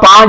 5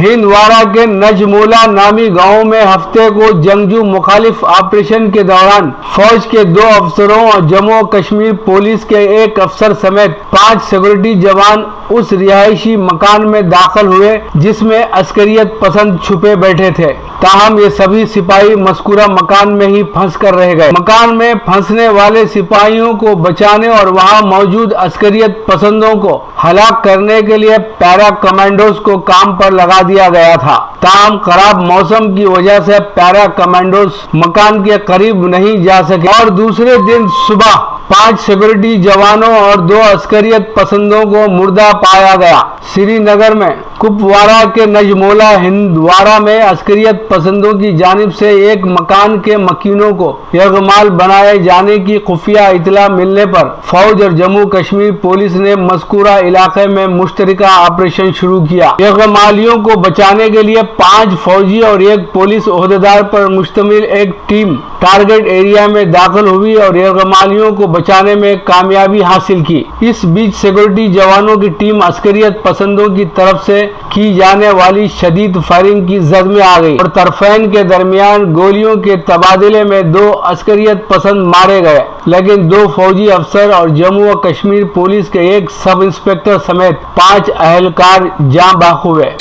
ہندوارہ کے نجمولا نامی گاؤں میں ہفتے کو جنگجو مخالف آپریشن کے دوران فوج کے 2 افسروں اور جموں و کشمیر پولیس کے 1 افسر سمیت 5 سیکورٹی جوان اس رہائشی مکان میں داخل ہوئے جس میں عسکریت پسند چھپے بیٹھے تھے۔ تاہم یہ سبھی سپاہی مذکورہ مکان میں ہی پھنس کر رہ گئے۔ مکان میں پھنسنے والے سپاہیوں کو بچانے اور وہاں موجود عسکریت پسندوں کو ہلاک کرنے کے لیے پیرا کمانڈوز کو کام پر لگا دیا گیا تھا۔ تاہم خراب موسم کی وجہ سے پیرا کمانڈوز مکان کے قریب نہیں جا سکے اور دوسرے دن صبح 5 سیکورٹی جوانوں اور 2 عسکریت پسندوں کو مردہ پایا گیا۔ سری نگر میں کپوارہ کے نجمولا ہندوارہ میں عسکریت پسندوں کی جانب سے ایک مکان کے مکینوں کو یرغمال بنائے جانے کی خفیہ اطلاع ملنے پر فوج اور جموں کشمیر پولیس نے مذکورہ علاقے میں مشترکہ آپریشن شروع کیا۔ یرغمالیوں کو بچانے کے لیے 5 فوجی اور 1 پولیس عہدیدار پر مشتمل ایک ٹیم ٹارگٹ ایریا میں داخل ہوئی اور یرغمالیوں کو بچانے میں کامیابی حاصل کی۔ اس بیچ سیکورٹی جوانوں کی ٹیم عسکریت پسندوں کی طرف سے کی جانے والی شدید فائرنگ کی زد میں آ گئی اور طرفین کے درمیان گولیوں کے تبادلے میں 2 عسکریت پسند مارے گئے، لیکن 2 فوجی افسر اور جموں و کشمیر پولیس کے 1 سب انسپکٹر سمیت 5 اہلکار جاں بحق ہوئے۔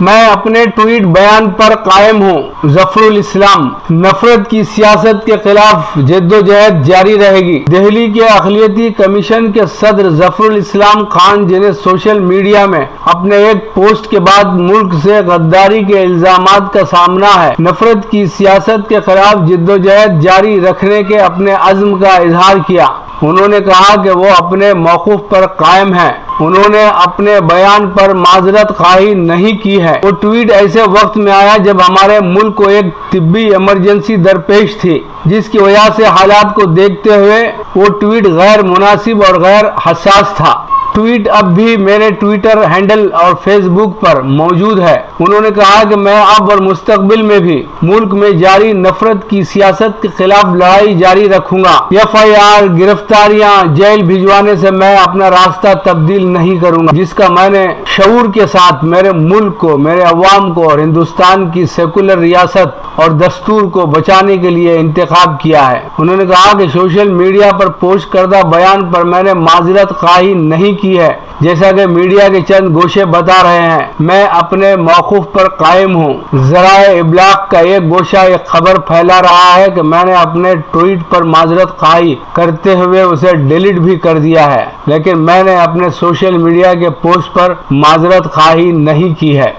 میں اپنے ٹویٹ بیان پر قائم ہوں۔ ظفر الاسلام۔ نفرت کی سیاست کے خلاف جدوجہد جاری رہے گی۔ دہلی کے اقلیتی کمیشن کے صدر ظفر الاسلام خان، جنہیں سوشل میڈیا میں اپنے ایک پوسٹ کے بعد ملک سے غداری کے الزامات کا سامنا ہے، نفرت کی سیاست کے خلاف جدوجہد جاری رکھنے کے اپنے عزم کا اظہار کیا۔ انہوں نے کہا کہ وہ اپنے موقف پر قائم ہیں۔ انہوں نے اپنے بیان پر معذرت خواہی نہیں کی ہے۔ وہ ٹویٹ ایسے وقت میں آیا جب ہمارے ملک کو ایک طبی ایمرجنسی درپیش تھی، جس کی وجہ سے حالات کو دیکھتے ہوئے وہ ٹویٹ غیر مناسب اور غیر حساس تھا۔ ٹویٹ اب بھی میرے ٹویٹر ہینڈل اور فیس بک پر موجود ہے۔ انہوں نے کہا کہ میں اب اور مستقبل میں بھی ملک میں جاری نفرت کی سیاست کے خلاف لڑائی جاری رکھوں گا۔ FIR، گرفتاریاں، جیل بھجوانے سے میں اپنا راستہ تبدیل نہیں کروں گا، جس کا میں نے شعور کے ساتھ میرے ملک کو، میرے عوام کو اور ہندوستان کی سیکولر ریاست اور دستور کو بچانے کے لیے انتخاب کیا ہے۔ انہوں نے کہا کہ سوشل میڈیا پر پوسٹ کردہ بیان پر میں نے معذرت خواہی نہیں کی ہے، جیسا کہ میڈیا کے چند گوشے بتا رہے ہیں۔ میں اپنے موقف پر قائم ہوں۔ ذرائع ابلاغ کا ایک گوشہ ایک خبر پھیلا رہا ہے کہ میں نے اپنے ٹویٹ پر معذرت خواہی کرتے ہوئے اسے ڈیلیٹ بھی کر دیا ہے، لیکن میں نے اپنے سوشل میڈیا کے پوسٹ پر معذرت خواہی نہیں کی ہے۔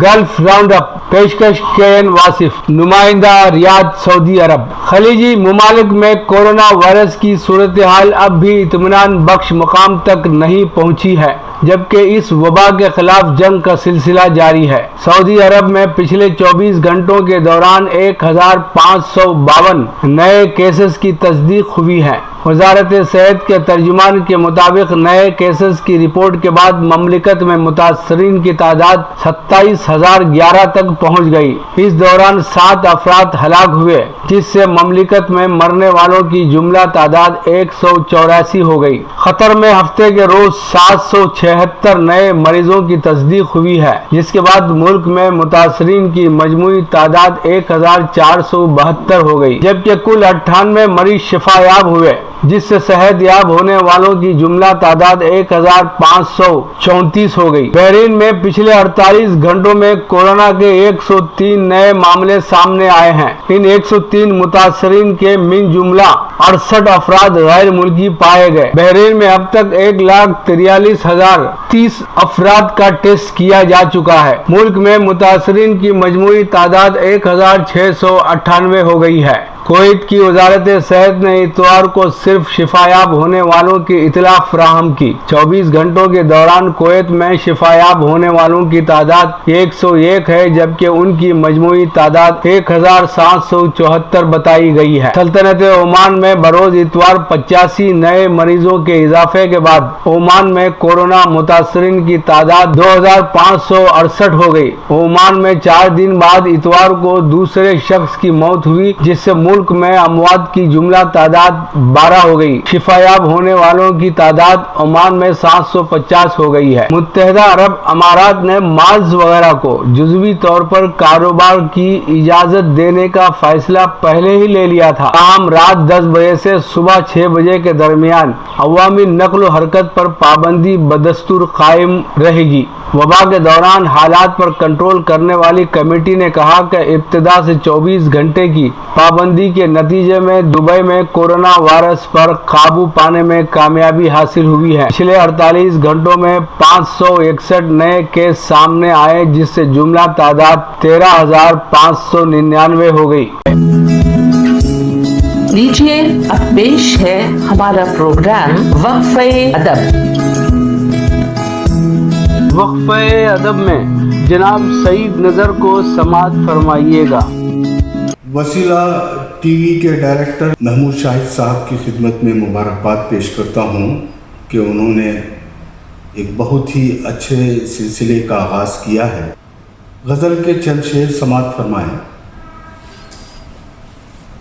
گلف راؤنڈ اپ پیشکش KN واصف، نمائندہ ریاض، سعودی عرب۔ خلیجی ممالک میں کورونا وائرس کی صورتحال اب بھی اطمینان بخش مقام تک نہیں پہنچی ہے، جبکہ اس وبا کے خلاف جنگ کا سلسلہ جاری ہے۔ سعودی عرب میں پچھلے 24 گھنٹوں کے دوران 1552 نئے کیسز کی تصدیق ہوئی ہے۔ وزارت صحت کے ترجمان کے مطابق نئے کیسز کی رپورٹ کے بعد مملکت میں متاثرین کی تعداد 27,011 تک پہنچ گئی۔ اس دوران 7 افراد ہلاک ہوئے، جس سے مملکت میں مرنے والوں کی جملہ تعداد 184 ہو گئی۔ قطر میں ہفتے کے روز 776 نئے مریضوں کی تصدیق ہوئی ہے، جس کے بعد ملک میں متاثرین کی مجموعی تعداد 1472 ہو گئی، جبکہ کل 98 مریض شفا یاب ہوئے، جس سے صحت یاب ہونے والوں کی جملہ تعداد 1534 ہو گئی۔ بحرین میں پچھلے 48 گھنٹوں میں کورونا کے 103 نئے معاملے سامنے آئے ہیں۔ ان 103 متاثرین کے من جملہ 68 افراد غیر ملکی پائے گئے۔ بحرین میں اب تک 1,43,030 افراد کا ٹیسٹ کیا جا چکا ہے۔ ملک میں متاثرین کی مجموعی تعداد 1,698 ہو گئی ہے۔ کویت کی وزارت صحت نے اتوار کو صرف شفایاب ہونے والوں کی اطلاع فراہم کی۔ 24 گھنٹوں کے دوران کویت میں شفایاب ہونے والوں کی تعداد 101 ہے، جبکہ ان کی مجموعی تعداد 1774 بتائی گئی ہے۔ سلطنت عمان میں بروز اتوار 85 نئے مریضوں کے اضافے کے بعد عمان میں کورونا متاثرین کی تعداد 2568 ہو گئی۔ عمان میں 4 دن بعد اتوار کو دوسرے شخص کی موت ہوئی، جس سے ملک میں اموات کی جملہ تعداد 12 ہو گئی۔ شفایاب ہونے والوں کی تعداد عمان میں 750 ہو گئی ہے۔ متحدہ عرب امارات نے مالز وغیرہ کو جزوی طور پر کاروبار کی اجازت دینے کا فیصلہ پہلے ہی لے لیا تھا، تاہم رات 10 بجے سے صبح 6 بجے کے درمیان عوامی نقل و حرکت پر پابندی بدستور قائم رہے گی۔ وبا کے دوران حالات پر کنٹرول کرنے والی کمیٹی نے کہا کہ ابتدا سے 24 گھنٹے کی پابندی کے نتیجے میں دبئی میں کورونا وائرس پر قابو پانے میں کامیابی حاصل ہوئی ہے۔ پچھلے 48 گھنٹوں میں 561 نئے کیس سامنے آئے، جس سے جملہ تعداد 13,599 ہو گئی۔ لیجیے اب پیش ہے ہمارا پروگرام وقفہ ادب۔ وقفہ ادب میں جناب سعید نظر کو سماعت فرمائیے گا۔ وسیلہ ٹی وی کے ڈائریکٹر محمود شاہد صاحب کی خدمت میں مبارکباد پیش کرتا ہوں کہ انہوں نے ایک بہت ہی اچھے سلسلے کا آغاز کیا ہے۔ غزل کے چند شعر سماعت فرمائیں۔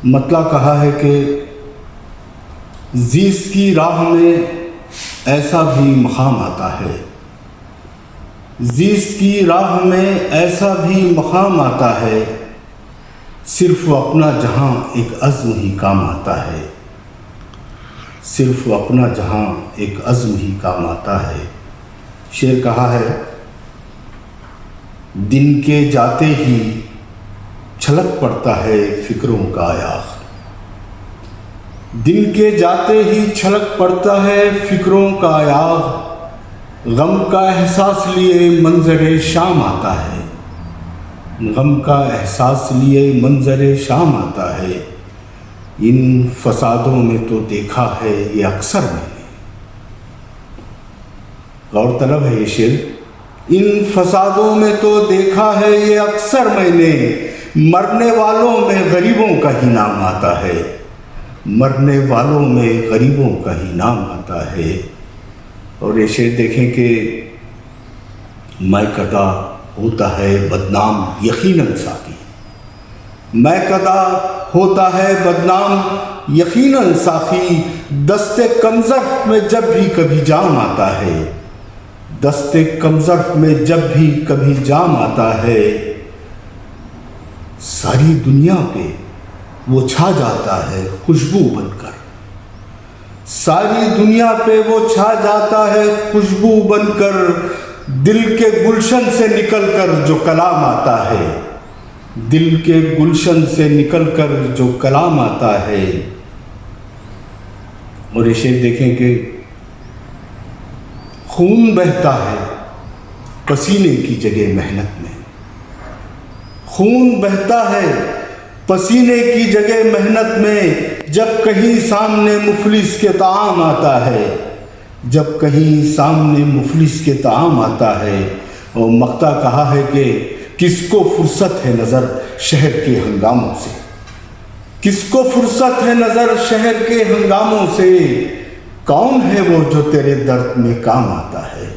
مطلع کہا ہے کہ زیست کی راہ میں ایسا بھی مقام آتا ہے، زیست کی راہ میں ایسا بھی مقام آتا ہے، صرف اپنا جہاں ایک عزم ہی کام آتا ہے، صرف اپنا جہاں ایک عزم ہی کام آتا ہے۔ شعر کہا ہے، دن کے جاتے ہی چھلک پڑتا ہے فکروں کا آیاغ، دن کے جاتے ہی چھلک پڑتا ہے فکروں کا آیاغ، غم کا احساس لیے منظر شام آتا ہے، غم کا احساس لیے منظر شام آتا ہے، ان فسادوں میں تو دیکھا ہے یہ اکثر میں نے۔ غور طلب ہے یہ شعر، ان فسادوں میں تو دیکھا ہے یہ اکثر میں نے، مرنے والوں میں غریبوں کا ہی نام آتا ہے، مرنے والوں میں غریبوں کا ہی نام آتا ہے۔ اور یہ شعر دیکھیں کہ میں کدا ہوتا ہے بدنام یقیناً ساقی، میں کدا ہوتا ہے بدنام یقیناً ساقی، دست کمزرف میں جب بھی کبھی جام آتا ہے، دست کمزرف میں جب بھی کبھی جام آتا ہے، ساری دنیا پہ وہ چھا جاتا ہے خوشبو بن کر، ساری دنیا پہ وہ چھا جاتا ہے خوشبو بن کر، دل کے گلشن سے نکل کر جو کلام آتا ہے، دل کے گلشن سے نکل کر جو کلام آتا ہے۔ اور یہ شعر دیکھیں کہ خون بہتا ہے پسینے کی جگہ محنت میں، خون بہتا ہے پسینے کی جگہ محنت میں، جب کہیں سامنے مفلس کے طعام آتا ہے، جب کہیں سامنے مفلس کے طعام آتا ہے۔ اور مقطع کہا ہے کہ کس کو فرصت ہے نظر شہر کے ہنگاموں سے، کس کو فرصت ہے نظر شہر کے ہنگاموں سے، کون ہے وہ جو تیرے درد میں کام آتا ہے،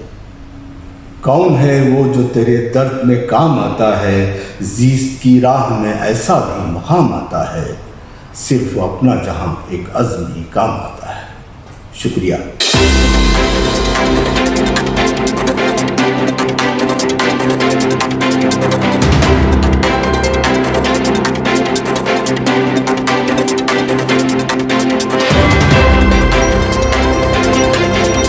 کون ہے وہ جو تیرے درد میں کام آتا ہے، زیست کی راہ میں ایسا بھی مقام آتا ہے، صرف اپنا جہاں ایک عزم ہی کام آتا ہے۔ شکریہ۔